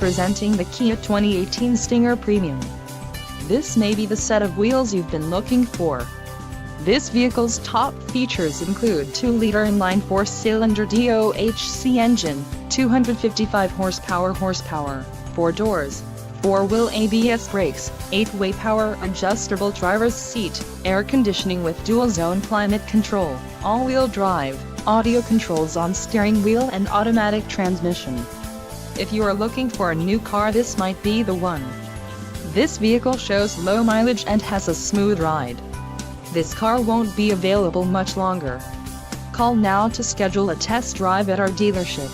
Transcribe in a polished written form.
Presenting the Kia 2018 Stinger Premium. This may be the set of wheels you've been looking for. This vehicle's top features include 2-liter inline 4-cylinder DOHC engine, 255 horsepower, 4 doors, 4-wheel ABS brakes, 8-way power adjustable driver's seat, air conditioning with dual-zone climate control, all-wheel drive, audio controls on steering wheel and automatic transmission. If you are looking for a new car, this might be the one. This vehicle shows low mileage and has a smooth ride. This car won't be available much longer. Call now to schedule a test drive at our dealership.